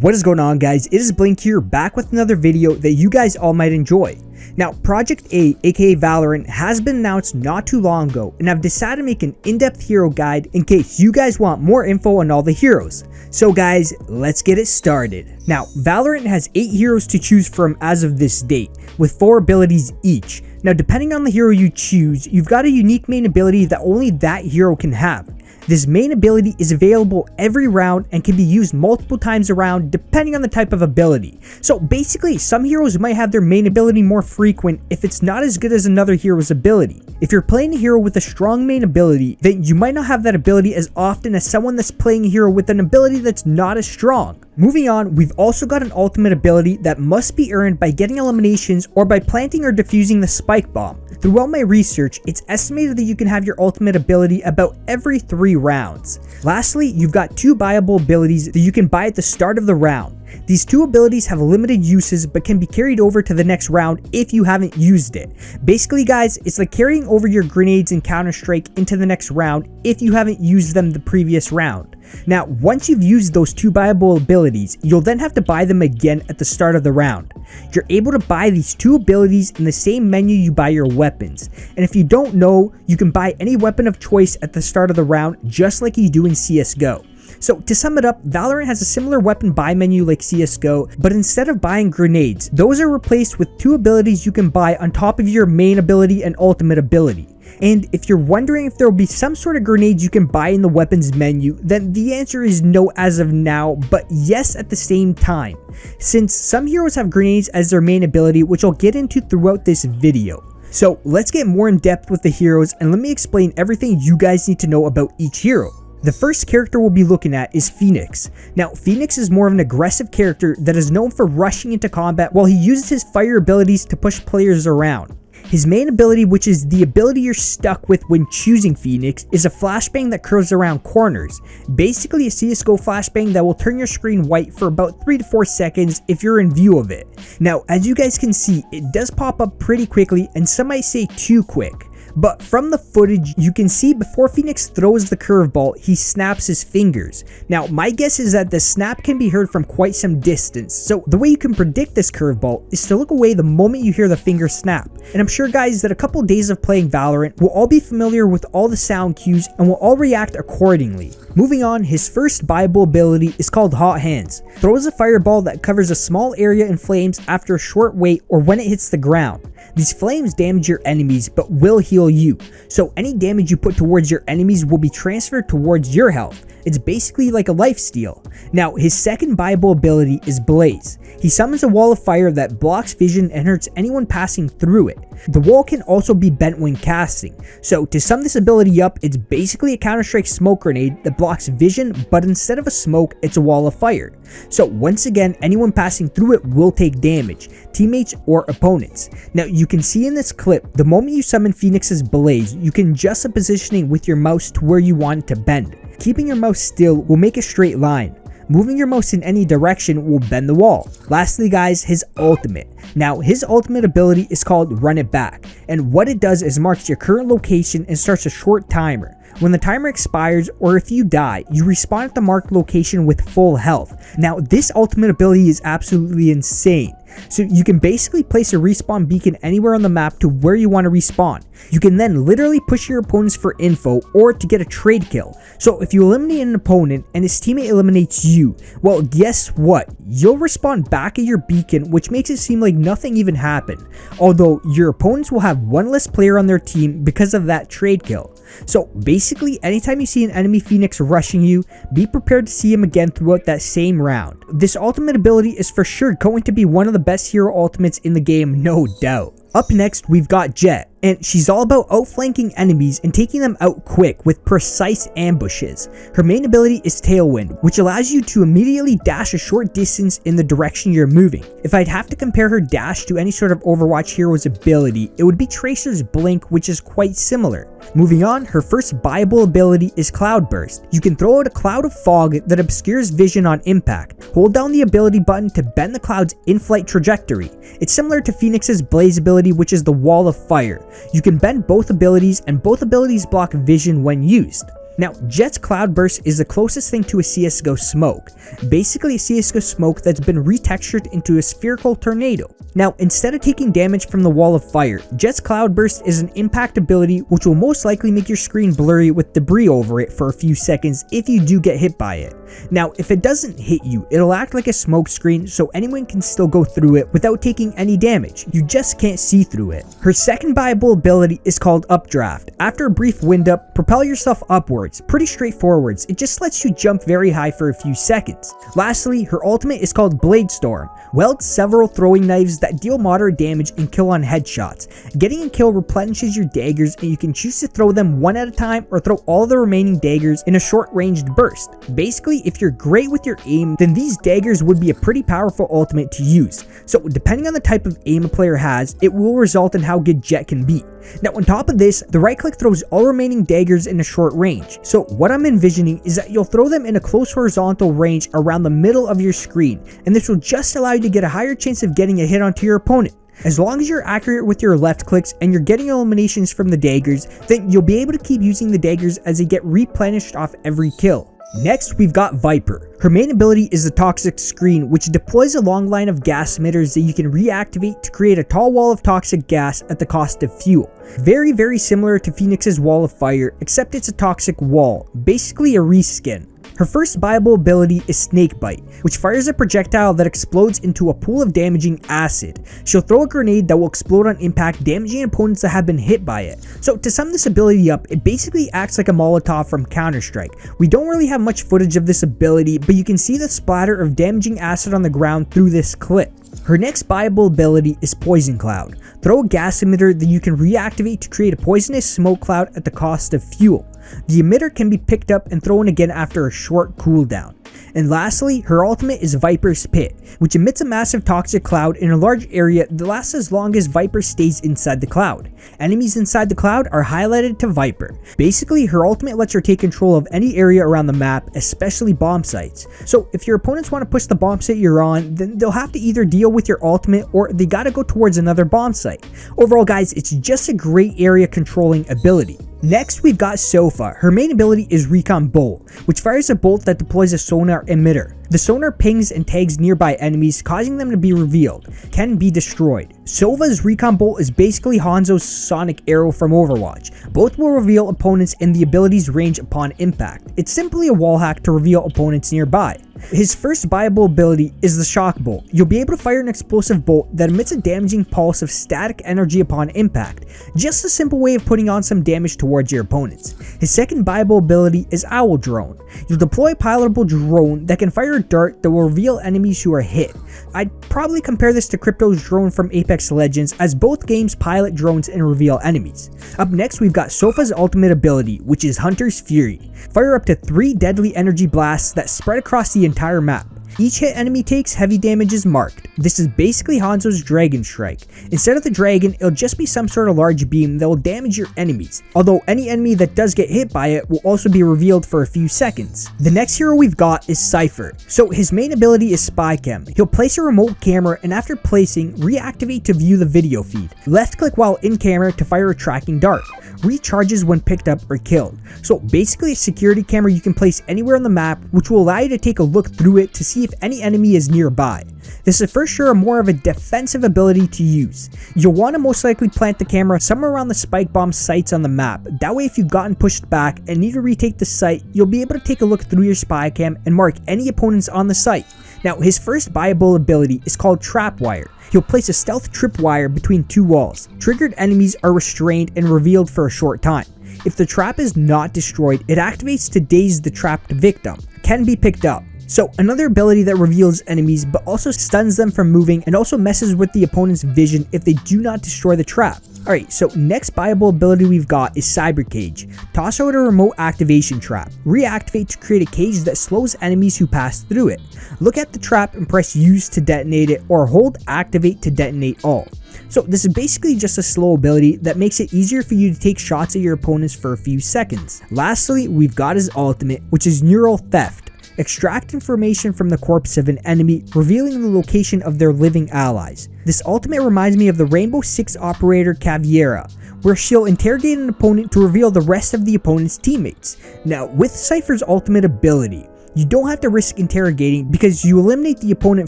What is going on, guys? It is BenQ here, back with another video that you guys all might enjoy. Now, Project A, aka Valorant, has been announced not too long ago, and I've decided to make an in-depth hero guide in case you guys want more info on all the heroes. So guys, let's get it started. Now, Valorant has 8 heroes to choose from as of this date, with 4 abilities each. Now, depending on the hero you choose, you've got a unique main ability that only that hero can have. This main ability is available every round and can be used multiple times around depending on the type of ability. So basically, some heroes might have their main ability more frequent if it's not as good as another hero's ability. If you're playing a hero with a strong main ability, then you might not have that ability as often as someone that's playing a hero with an ability that's not as strong. Moving on, we've also got an ultimate ability that must be earned by getting eliminations or by planting or defusing the spike bomb. Throughout my research, it's estimated that you can have your ultimate ability about every 3 rounds. Lastly, you've got 2 buyable abilities that you can buy at the start of the round. These 2 abilities have limited uses but can be carried over to the next round if you haven't used it. Basically guys, it's like carrying over your grenades in Counter Strike into the next round if you haven't used them the previous round. Now, once you've used those 2 buyable abilities, you'll then have to buy them again at the start of the round. You're able to buy these 2 abilities in the same menu you buy your weapons, and if you don't know, you can buy any weapon of choice at the start of the round just like you do in CSGO. So to sum it up, Valorant has a similar weapon buy menu like CSGO, but instead of buying grenades, those are replaced with 2 abilities you can buy on top of your main ability and ultimate ability. And if you're wondering if there will be some sort of grenades you can buy in the weapons menu, then the answer is no as of now, but yes at the same time, since some heroes have grenades as their main ability, which I'll get into throughout this video. So let's get more in depth with the heroes and let me explain everything you guys need to know about each hero. The first character we'll be looking at is Phoenix. Now, Phoenix is more of an aggressive character that is known for rushing into combat while he uses his fire abilities to push players around. His main ability, which is the ability you're stuck with when choosing Phoenix, is a flashbang that curves around corners. Basically a CSGO flashbang that will turn your screen white for about 3 to 4 seconds if you're in view of it. Now, as you guys can see, it does pop up pretty quickly and some might say too quick. But from the footage, you can see before Phoenix throws the curveball, he snaps his fingers. Now, my guess is that the snap can be heard from quite some distance, so the way you can predict this curveball is to look away the moment you hear the finger snap. And I'm sure guys that a couple days of playing Valorant will all be familiar with all the sound cues and will all react accordingly. Moving on, his first buyable ability is called Hot Hands. Throws a fireball that covers a small area in flames after a short wait or when it hits the ground. These flames damage your enemies but will heal you, so any damage you put towards your enemies will be transferred towards your health. It's basically like a lifesteal. Now, his second buyable ability is Blaze. He summons a wall of fire that blocks vision and hurts anyone passing through it. The wall can also be bent when casting, so to sum this ability up, it's basically a Counter-Strike smoke grenade that blocks vision, but instead of a smoke, it's a wall of fire. So once again, anyone passing through it will take damage, teammates or opponents. Now, you can see in this clip, the moment you summon Phoenix's Blaze, you can adjust the positioning with your mouse to where you want it to bend. Keeping your mouse still will make a straight line. Moving your mouse in any direction will bend the wall. Lastly guys, his ultimate. Now, his ultimate ability is called Run It Back, and what it does is marks your current location and starts a short timer. When the timer expires or if you die, you respawn at the marked location with full health. Now, this ultimate ability is absolutely insane. So you can basically place a respawn beacon anywhere on the map to where you want to respawn. You can then literally push your opponents for info or to get a trade kill. So if you eliminate an opponent and his teammate eliminates you, well, guess what? You'll respawn back at your beacon, which makes it seem like nothing even happened. Although your opponents will have one less player on their team because of that trade kill. So basically, anytime you see an enemy Phoenix rushing you, be prepared to see him again throughout that same round. This ultimate ability is for sure going to be one of the best hero ultimates in the game, no doubt. Up next, we've got Jett, and she's all about outflanking enemies and taking them out quick with precise ambushes. Her main ability is Tailwind, which allows you to immediately dash a short distance in the direction you're moving. If I'd have to compare her dash to any sort of Overwatch hero's ability, it would be Tracer's Blink, which is quite similar. Moving on, her first buyable ability is Cloud Burst. You can throw out a cloud of fog that obscures vision on impact. Hold down the ability button to bend the cloud's in-flight trajectory. It's similar to Phoenix's Blaze ability, which is the Wall of Fire. You can bend both abilities, and both abilities block vision when used. Now, Jett's Cloud Burst is the closest thing to a CSGO smoke, basically a CSGO smoke that's been retextured into a spherical tornado. Now, instead of taking damage from the wall of fire, Jett's Cloud Burst is an impact ability which will most likely make your screen blurry with debris over it for a few seconds if you do get hit by it. Now, if it doesn't hit you, it'll act like a smoke screen so anyone can still go through it without taking any damage. You just can't see through it. Her second viable ability is called Updraft. After a brief wind up, propel yourself upwards. Pretty straightforward. It just lets you jump very high for a few seconds. Lastly, her ultimate is called Blade Storm. Wields several throwing knives that deal moderate damage and kill on headshots. Getting a kill replenishes your daggers, and you can choose to throw them one at a time or throw all the remaining daggers in a short ranged burst. Basically, if you're great with your aim, then these daggers would be a pretty powerful ultimate to use. So depending on the type of aim a player has, it will result in how good Jett can be. Now on top of this, the right click throws all remaining daggers in a short range. So what I'm envisioning is that you'll throw them in a close horizontal range around the middle of your screen, and this will just allow you to get a higher chance of getting a hit onto your opponent. As long as you're accurate with your left clicks and you're getting eliminations from the daggers, then you'll be able to keep using the daggers as they get replenished off every kill. Next, we've got Viper. Her main ability is the Toxic Screen, which deploys a long line of gas emitters that you can reactivate to create a tall wall of toxic gas at the cost of fuel. Very similar to Phoenix's Wall of Fire, except it's a toxic wall, basically a reskin. Her first viable ability is Snakebite, which fires a projectile that explodes into a pool of damaging acid. She'll throw a grenade that will explode on impact, damaging opponents that have been hit by it. So to sum this ability up, it basically acts like a Molotov from Counter Strike. We don't really have much footage of this ability, but you can see the splatter of damaging acid on the ground through this clip. Her next viable ability is Poison Cloud. Throw a gas emitter that you can reactivate to create a poisonous smoke cloud at the cost of fuel. The emitter can be picked up and thrown again after a short cooldown. And lastly, her ultimate is Viper's Pit, which emits a massive toxic cloud in a large area that lasts as long as Viper stays inside the cloud. Enemies inside the cloud are highlighted to Viper. Basically, her ultimate lets her take control of any area around the map, especially bomb sites. So if your opponents want to push the bomb site you're on, then they'll have to either deal with your ultimate or they gotta go towards another bomb site. Overall guys, it's just a great area controlling ability. Next, we've got Sofa. Her main ability is Recon Bolt, which fires a bolt that deploys a sonar emitter. The sonar pings and tags nearby enemies, causing them to be revealed, can be destroyed. Sova's Recon Bolt is basically Hanzo's Sonic Arrow from Overwatch. Both will reveal opponents in the ability's range upon impact. It's simply a wall hack to reveal opponents nearby. His first viable ability is the Shock Bolt. You'll be able to fire an explosive bolt that emits a damaging pulse of static energy upon impact. Just a simple way of putting on some damage towards your opponents. His second viable ability is Owl Drone. You'll deploy a pilotable drone that can fire a dart that will reveal enemies who are hit. I'd probably compare this to Crypto's drone from Apex Legends, as both games pilot drones and reveal enemies. Up next, we've got Sofa's ultimate ability, which is Hunter's Fury. Fire up to 3 deadly energy blasts that spread across the entire map. Each hit enemy takes heavy damage is marked. This is basically Hanzo's Dragon Strike. Instead of the dragon, it'll just be some sort of large beam that will damage your enemies, although any enemy that does get hit by it will also be revealed for a few seconds. The next hero we've got is Cypher. So his main ability is Spy Cam. He'll place a remote camera and after placing, reactivate to view the video feed. Left click while in camera to fire a tracking dart. Recharges when picked up or killed. So basically a security camera you can place anywhere on the map, which will allow you to take a look through it to see if any enemy is nearby. This is for sure more of a defensive ability to use. You'll want to most likely plant the camera somewhere around the spike bomb sites on the map. That way if you've gotten pushed back and need to retake the site, you'll be able to take a look through your spy cam and mark any opponents on the site. Now his first viable ability is called Trapwire. He'll place a stealth tripwire between 2 walls. Triggered enemies are restrained and revealed for a short time. If the trap is not destroyed, it activates to daze the trapped victim. Can be picked up. So another ability that reveals enemies but also stuns them from moving and also messes with the opponent's vision if they do not destroy the trap. Alright, so next viable ability we've got is Cyber Cage. Toss out a remote activation trap. Reactivate to create a cage that slows enemies who pass through it. Look at the trap and press use to detonate it or hold activate to detonate all. So this is basically just a slow ability that makes it easier for you to take shots at your opponents for a few seconds. Lastly, we've got his ultimate, which is Neural Theft. Extract information from the corpse of an enemy, revealing the location of their living allies. This ultimate reminds me of the Rainbow Six operator Caveira. where she'll interrogate an opponent to reveal the rest of the opponent's teammates. Now, with Cypher's ultimate ability, you don't have to risk interrogating because you eliminate the opponent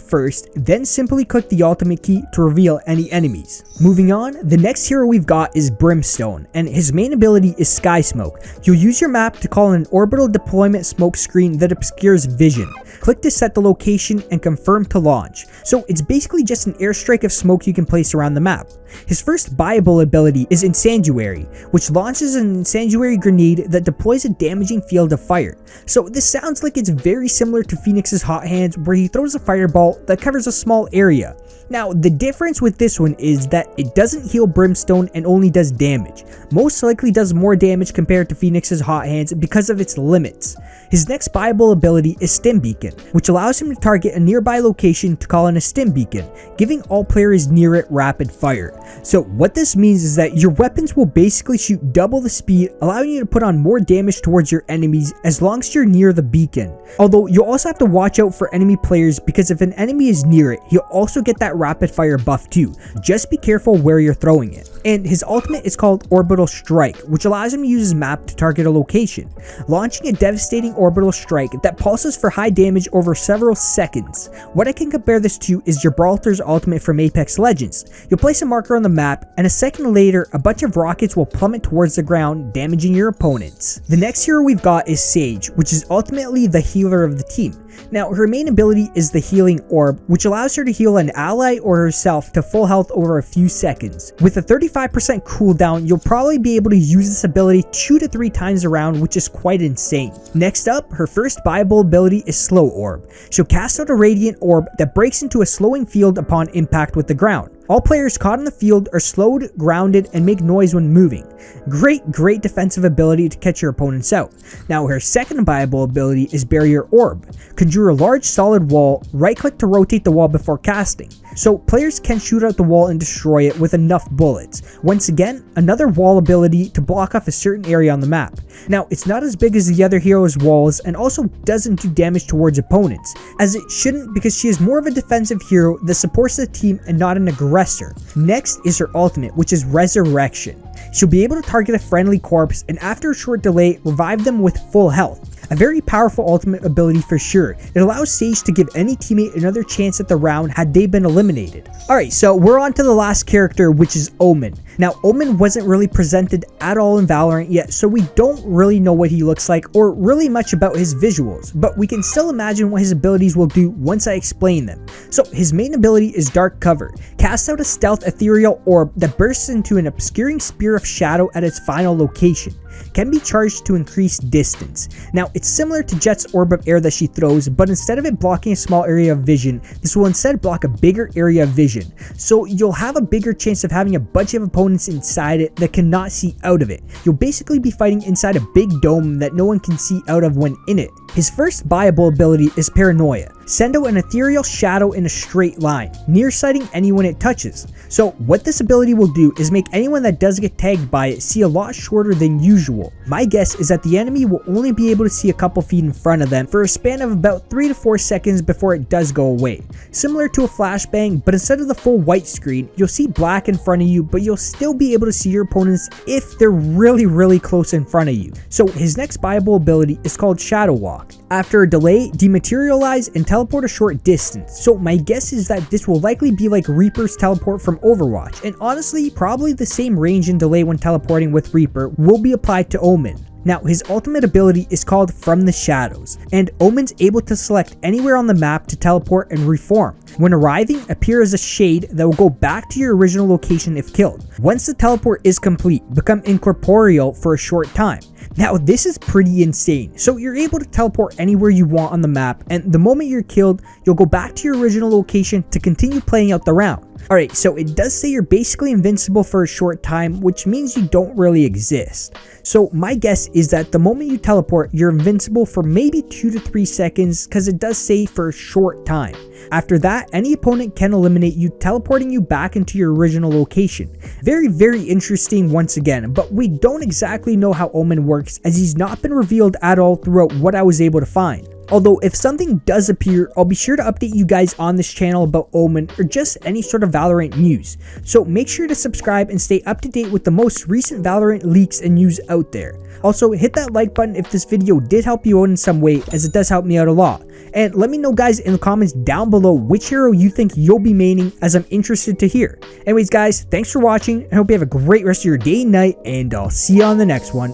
first, then simply click the ultimate key to reveal any enemies. Moving on, the next hero we've got is Brimstone, and his main ability is Sky Smoke. You'll use your map to call in an orbital deployment smoke screen that obscures vision. Click to set the location and confirm to launch. So it's basically just an airstrike of smoke you can place around the map. His first buyable ability is Incendiary, which launches an incendiary grenade that deploys a damaging field of fire. So this sounds like it's very similar to Phoenix's Hot Hands, where he throws a fireball that covers a small area. Now, the difference with this one is that it doesn't heal Brimstone and only does damage. Most likely does more damage compared to Phoenix's Hot Hands because of its limits. His next buyable ability is Stim Beacon, which allows him to target a nearby location to call in a stim beacon, giving all players near it rapid fire. So what this means is that your weapons will basically shoot double the speed, allowing you to put on more damage towards your enemies as long as you're near the beacon. Although you'll also have to watch out for enemy players, because if an enemy is near it, he'll also get that rapid fire buff too. Just be careful where you're throwing it. And his ultimate is called Orbital Strike, which allows him to use his map to target a location, launching a devastating orbital strike that pulses for high damage over several seconds. What I can compare this to is Gibraltar's ultimate from Apex Legends. You'll place a marker on the map, and a second later, a bunch of rockets will plummet towards the ground, damaging your opponents. The next hero we've got is Sage, which is ultimately the healer of the team. Now, her main ability is the Healing Orb, which allows her to heal an ally or herself to full health over a few seconds. With a 35% cooldown, you'll probably be able to use this ability 2 to 3 times around, which is quite insane. Next up, her first buyable ability is Slow Orb. She'll cast out a radiant orb that breaks into a slowing field upon impact with the ground. All players caught in the field are slowed, grounded, and make noise when moving. Great defensive ability to catch your opponents out. Now, her second buyable ability is Barrier Orb. Conjure a large solid wall, right click to rotate the wall before casting. So players can shoot out the wall and destroy it with enough bullets. Once again, another wall ability to block off a certain area on the map. Now, it's not as big as the other hero's walls, and also doesn't do damage towards opponents, as it shouldn't, because she is more of a defensive hero that supports the team and not an aggressor. Next is her ultimate, which is Resurrection. She'll be able to target a friendly corpse, and after a short delay, revive them with full health. A very powerful ultimate ability for sure. It allows Sage to give any teammate another chance at the round had they been eliminated. Alright, so we're on to the last character, which is Omen. Now, Omen wasn't really presented at all in Valorant yet, so we don't really know what he looks like or really much about his visuals, but we can still imagine what his abilities will do once I explain them. So his main ability is Dark Cover. Cast out a stealth ethereal orb that bursts into an obscuring spear of shadow at its final location. Can be charged to increase distance. Now, it's similar to Jett's orb of air that she throws, but instead of it blocking a small area of vision, this will instead block a bigger area of vision. So you'll have a bigger chance of having a bunch of opponents inside it that cannot see out of it. You'll basically be fighting inside a big dome that no one can see out of when in it. His first buyable ability is Paranoia. Send out an ethereal shadow in a straight line, nearsighting anyone it touches. So what this ability will do is make anyone that does get tagged by it see a lot shorter than usual. My guess is that the enemy will only be able to see a couple feet in front of them for a span of about 3 to 4 seconds before it does go away. Similar to a flashbang, but instead of the full white screen, you'll see black in front of you, but you'll still be able to see your opponents if they're really close in front of you. So his next buyable ability is called Shadow Walk. After a delay, dematerialize and teleport a short distance. So my guess is that this will likely be like Reaper's teleport from Overwatch, and honestly, probably the same range and delay when teleporting with Reaper will be applied to Omen. Now, his ultimate ability is called From the Shadows, and Omen's able to select anywhere on the map to teleport and reform. When arriving, appear as a shade that will go back to your original location if killed. Once the teleport is complete, become incorporeal for a short time. Now, this is pretty insane. So you're able to teleport anywhere you want on the map, and the moment you're killed, you'll go back to your original location to continue playing out the round. Alright, so it does say you're basically invincible for a short time, which means you don't really exist. So my guess is that the moment you teleport, you're invincible for maybe 2 to 3 seconds, because it does say for a short time. After that, any opponent can eliminate you, teleporting you back into your original location. Very interesting once again, but we don't exactly know how Omen works, as he's not been revealed at all throughout what I was able to find. Although if something does appear, I'll be sure to update you guys on this channel about Omen or just any sort of Valorant news. So make sure to subscribe and stay up to date with the most recent Valorant leaks and news out there. Also, hit that like button if this video did help you out in some way, as it does help me out a lot. And let me know guys in the comments down below which hero you think you'll be maining, as I'm interested to hear. Anyways guys, thanks for watching. I hope you have a great rest of your day and night, and I'll see you on the next one.